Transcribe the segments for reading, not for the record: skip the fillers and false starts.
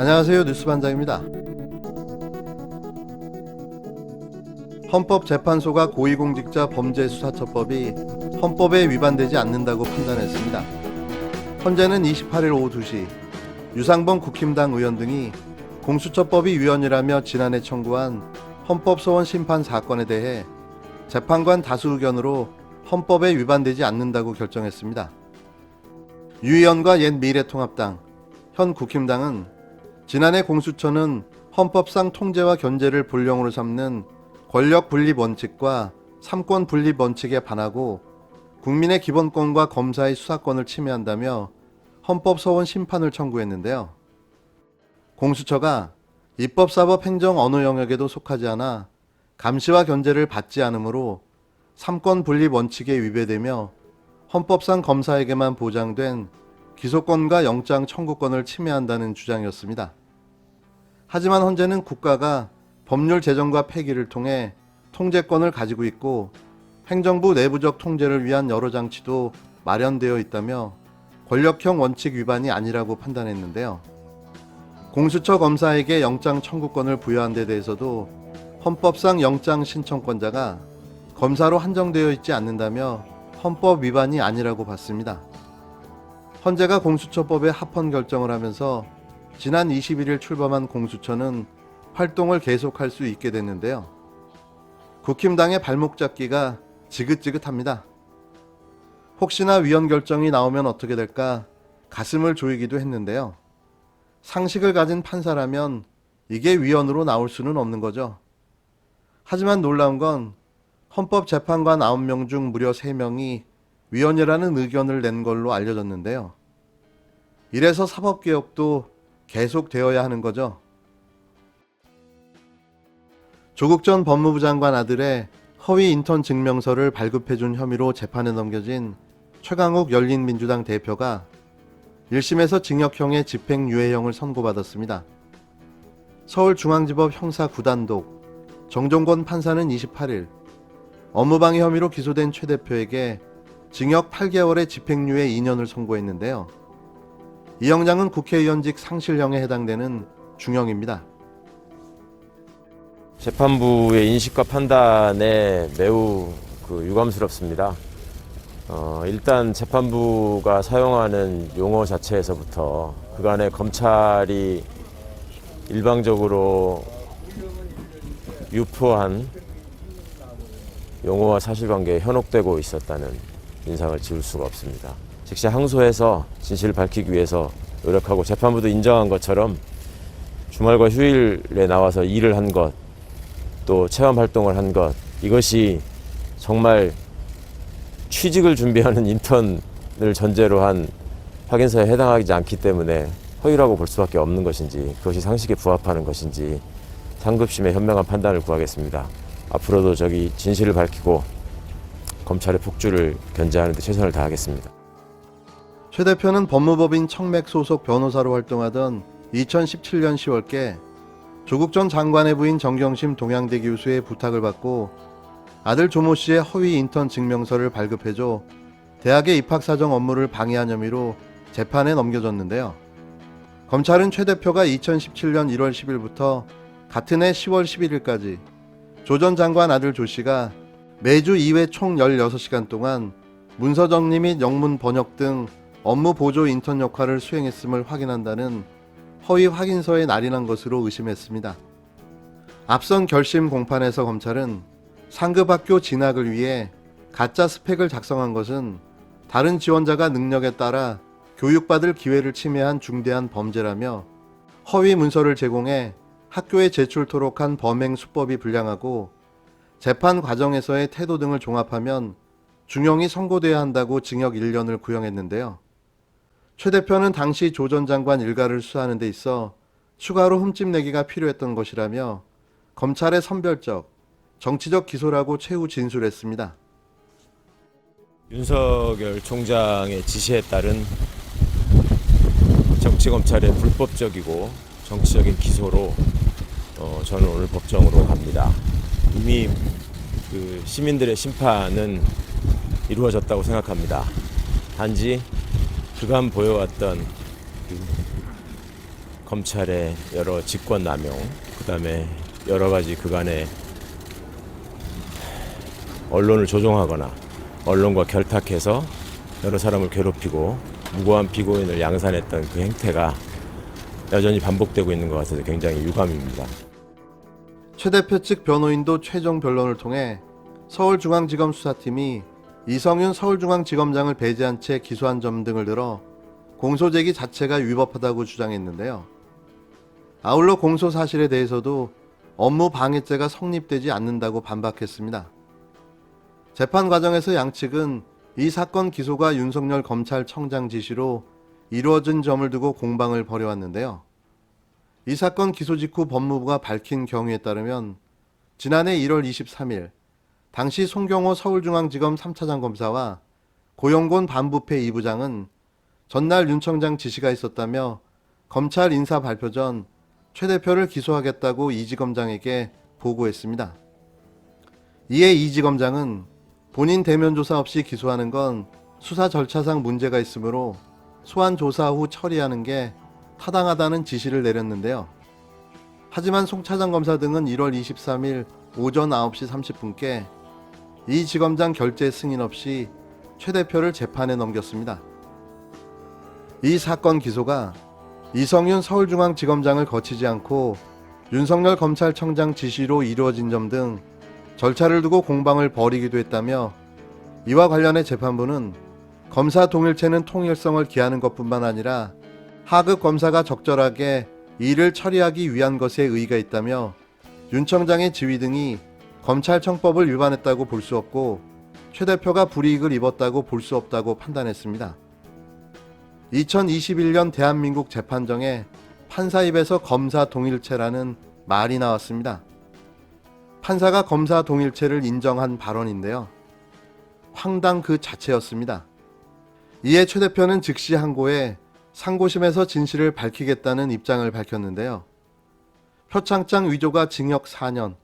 안녕하세요. 뉴스반장입니다. 헌법재판소가 고위공직자 범죄수사처법이 헌법에 위반되지 않는다고 판단했습니다. 헌재는 28일 오후 2시 유상범 국힘당 의원 등이 공수처법이 위헌이라며 지난해 청구한 헌법소원 심판 사건에 대해 재판관 다수 의견으로 헌법에 위반되지 않는다고 결정했습니다. 유 의원과 옛미래통합당, 현 국힘당은 지난해 공수처는 헌법상 통제와 견제를 본령으로 삼는 권력 분립 원칙과 삼권 분립 원칙에 반하고 국민의 기본권과 검사의 수사권을 침해한다며 헌법소원 심판을 청구했는데요. 공수처가 입법사법 행정 어느 영역에도 속하지 않아 감시와 견제를 받지 않으므로 삼권 분립 원칙에 위배되며 헌법상 검사에게만 보장된 기소권과 영장 청구권을 침해한다는 주장이었습니다. 하지만 헌재는 국가가 법률 제정과 폐기를 통해 통제권을 가지고 있고 행정부 내부적 통제를 위한 여러 장치도 마련되어 있다며 권력형 원칙 위반이 아니라고 판단했는데요. 공수처 검사에게 영장 청구권을 부여한 데 대해서도 헌법상 영장 신청권자가 검사로 한정되어 있지 않는다며 헌법 위반이 아니라고 봤습니다. 헌재가 공수처법에 합헌 결정을 하면서 지난 21일 출범한 공수처는 활동을 계속할 수 있게 됐는데요. 국힘당의 발목 잡기가 지긋지긋합니다. 혹시나 위헌 결정이 나오면 어떻게 될까 가슴을 조이기도 했는데요. 상식을 가진 판사라면 이게 위헌으로 나올 수는 없는 거죠. 하지만 놀라운 건 헌법재판관 9명 중 무려 3명이 위헌이라는 의견을 낸 걸로 알려졌는데요. 이래서 사법개혁도 계속되어야 하는 거죠. 조국 전 법무부 장관 아들의 허위 인턴 증명서를 발급해준 혐의로 재판에 넘겨진 최강욱 열린민주당 대표가 1심에서 징역형의 집행유예형을 선고받았습니다. 서울중앙지법 형사 9단독 정종권 판사는 28일 업무방해 혐의로 기소된 최 대표에게 징역 8개월의 집행유예 2년을 선고했는데요. 이 형량은 국회의원직 상실형에 해당되는 중형입니다. 재판부의 인식과 판단에 매우 유감스럽습니다. 일단 재판부가 사용하는 용어 자체에서부터 그간의 검찰이 일방적으로 유포한 용어와 사실관계에 현혹되고 있었다는 인상을 지울 수가 없습니다. 즉시 항소해서 진실을 밝히기 위해서 노력하고 재판부도 인정한 것처럼 주말과 휴일에 나와서 일을 한 것, 또 체험활동을 한 것, 이것이 정말 취직을 준비하는 인턴을 전제로 한 확인서에 해당하지 않기 때문에 허위라고 볼 수밖에 없는 것인지, 그것이 상식에 부합하는 것인지 상급심의 현명한 판단을 구하겠습니다. 앞으로도 진실을 밝히고 검찰의 폭주를 견제하는 데 최선을 다하겠습니다. 최 대표는 법무법인 청맥 소속 변호사로 활동하던 2017년 10월께 조국 전 장관의 부인 정경심 동양대 교수의 부탁을 받고 아들 조모 씨의 허위 인턴 증명서를 발급해줘 대학의 입학사정 업무를 방해한 혐의로 재판에 넘겨졌는데요. 검찰은 최 대표가 2017년 1월 10일부터 같은 해 10월 11일까지 조 전 장관 아들 조 씨가 매주 2회 총 16시간 동안 문서 정리 및 영문 번역 등 업무 보조 인턴 역할을 수행했음을 확인한다는 허위 확인서에 날인한 것으로 의심했습니다. 앞선 결심 공판에서 검찰은 상급 학교 진학을 위해 가짜 스펙을 작성한 것은 다른 지원자가 능력에 따라 교육받을 기회를 침해한 중대한 범죄라며 허위 문서를 제공해 학교에 제출토록 한 범행 수법이 불량하고 재판 과정에서의 태도 등을 종합하면 중형이 선고돼야 한다고 징역 1년을 구형했는데요. 최 대표는 당시 조 전 장관 일가를 수사하는 데 있어 추가로 흠집내기가 필요했던 것이라며 검찰의 선별적, 정치적 기소라고 최후 진술했습니다. 윤석열 총장의 지시에 따른 정치검찰의 불법적이고 정치적인 기소로 저는 오늘 법정으로 갑니다. 이미 시민들의 심판은 이루어졌다고 생각합니다. 단지 그간 보여왔던 검찰의 여러 직권남용, 그다음에 여러 가지 그간의 언론을 조종하거나 언론과 결탁해서 여러 사람을 괴롭히고 무고한 피고인을 양산했던 그 행태가 여전히 반복되고 있는 것 같아서 굉장히 유감입니다. 최 대표 측 변호인도 최종 변론을 통해 서울중앙지검 수사팀이 이성윤 서울중앙지검장을 배제한 채 기소한 점 등을 들어 공소제기 자체가 위법하다고 주장했는데요. 아울러 공소 사실에 대해서도 업무 방해죄가 성립되지 않는다고 반박했습니다. 재판 과정에서 양측은 이 사건 기소가 윤석열 검찰청장 지시로 이루어진 점을 두고 공방을 벌여왔는데요. 이 사건 기소 직후 법무부가 밝힌 경위에 따르면 지난해 1월 23일 당시 송경호 서울중앙지검 3차장 검사와 고영곤 반부패 2부장은 전날 윤 청장 지시가 있었다며 검찰 인사 발표 전 최 대표를 기소하겠다고 이 지검장에게 보고했습니다. 이에 이 지검장은 본인 대면 조사 없이 기소하는 건 수사 절차상 문제가 있으므로 소환 조사 후 처리하는 게 타당하다는 지시를 내렸는데요. 하지만 송 차장 검사 등은 1월 23일 오전 9시 30분께 이 지검장 결재 승인 없이 최 대표를 재판에 넘겼습니다. 이 사건 기소가 이성윤 서울중앙지검장을 거치지 않고 윤석열 검찰청장 지시로 이루어진 점 등 절차를 두고 공방을 벌이기도 했다며 이와 관련해 재판부는 검사 동일체는 통일성을 기하는 것뿐만 아니라 하급 검사가 적절하게 이를 처리하기 위한 것에 의의가 있다며 윤 청장의 지휘 등이 검찰청법을 위반했다고 볼 수 없고 최 대표가 불이익을 입었다고 볼 수 없다고 판단했습니다. 2021년 대한민국 재판정에 판사 입에서 검사 동일체라는 말이 나왔습니다. 판사가 검사 동일체를 인정한 발언인데요. 황당 그 자체였습니다. 이에 최 대표는 즉시 항고해 상고심에서 진실을 밝히겠다는 입장을 밝혔는데요. 표창장 위조가 징역 4년,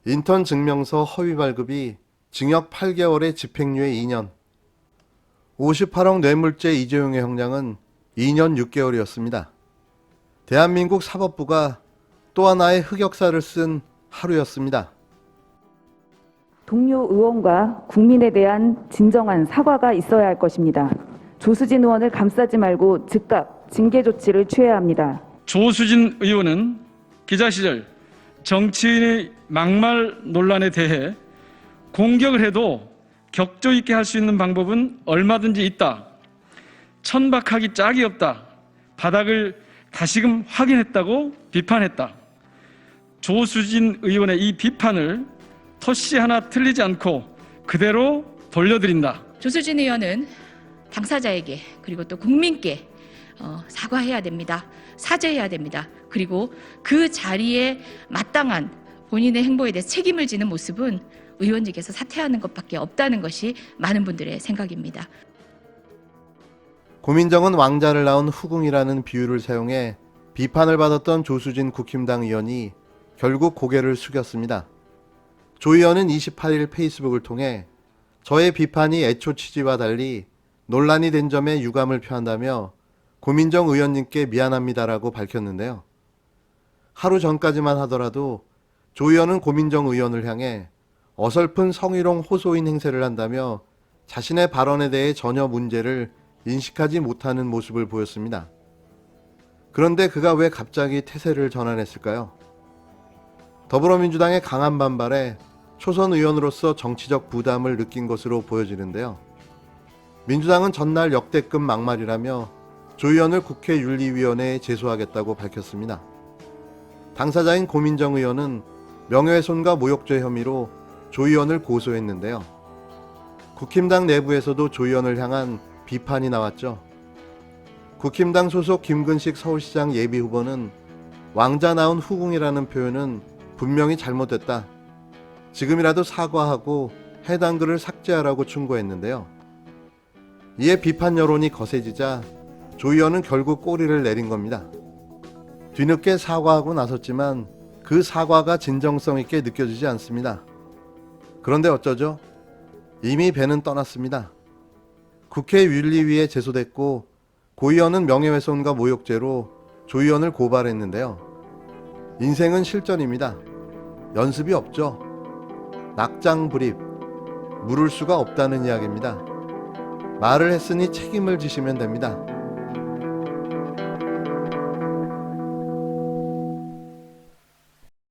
인턴 증명서 허위 발급이 징역 8개월에 집행유예 2년, 58억 뇌물죄 이재용의 형량은 2년 6개월이었습니다. 대한민국 사법부가 또 하나의 흑역사를 쓴 하루였습니다. 동료 의원과 국민에 대한 진정한 사과가 있어야 할 것입니다. 조수진 의원을 감싸지 말고 즉각 징계 조치를 취해야 합니다. 조수진 의원은 기자 시절 정치인의 막말 논란에 대해 공격을 해도 격조 있게 할 수 있는 방법은 얼마든지 있다. 천박하기 짝이 없다. 바닥을 다시금 확인했다고 비판했다. 조수진 의원의 이 비판을 토씨 하나 틀리지 않고 그대로 돌려드린다. 조수진 의원은 당사자에게 그리고 또 국민께 사과해야 됩니다. 사죄해야 됩니다. 그리고 그 자리에 마땅한 본인의 행보에 대해 책임을 지는 모습은 의원직에서 사퇴하는 것밖에 없다는 것이 많은 분들의 생각입니다. 고민정은 왕자를 낳은 후궁이라는 비유를 사용해 비판을 받았던 조수진 국힘당 의원이 결국 고개를 숙였습니다. 조 의원은 28일 페이스북을 통해 저의 비판이 애초 취지와 달리 논란이 된 점에 유감을 표한다며 고민정 의원님께 미안합니다라고 밝혔는데요. 하루 전까지만 하더라도 조 의원은 고민정 의원을 향해 어설픈 성희롱 호소인 행세를 한다며 자신의 발언에 대해 전혀 문제를 인식하지 못하는 모습을 보였습니다. 그런데 그가 왜 갑자기 태세를 전환했을까요? 더불어민주당의 강한 반발에 초선 의원으로서 정치적 부담을 느낀 것으로 보여지는데요. 민주당은 전날 역대급 막말이라며 조 의원을 국회 윤리위원회에 제소하겠다고 밝혔습니다. 당사자인 고민정 의원은 명예훼손과 모욕죄 혐의로 조 의원을 고소했는데요. 국힘당 내부에서도 조 의원을 향한 비판이 나왔죠. 국힘당 소속 김근식 서울시장 예비후보는 왕자 낳은 후궁이라는 표현은 분명히 잘못됐다. 지금이라도 사과하고 해당 글을 삭제하라고 충고했는데요. 이에 비판 여론이 거세지자 조 의원은 결국 꼬리를 내린 겁니다. 뒤늦게 사과하고 나섰지만 그 사과가 진정성 있게 느껴지지 않습니다. 그런데 어쩌죠? 이미 배는 떠났습니다. 국회 윤리위에 제소됐고 고 의원은 명예훼손과 모욕죄로 조 의원을 고발했는데요. 인생은 실전입니다. 연습이 없죠. 낙장불입, 물을 수가 없다는 이야기입니다. 말을 했으니 책임을 지시면 됩니다.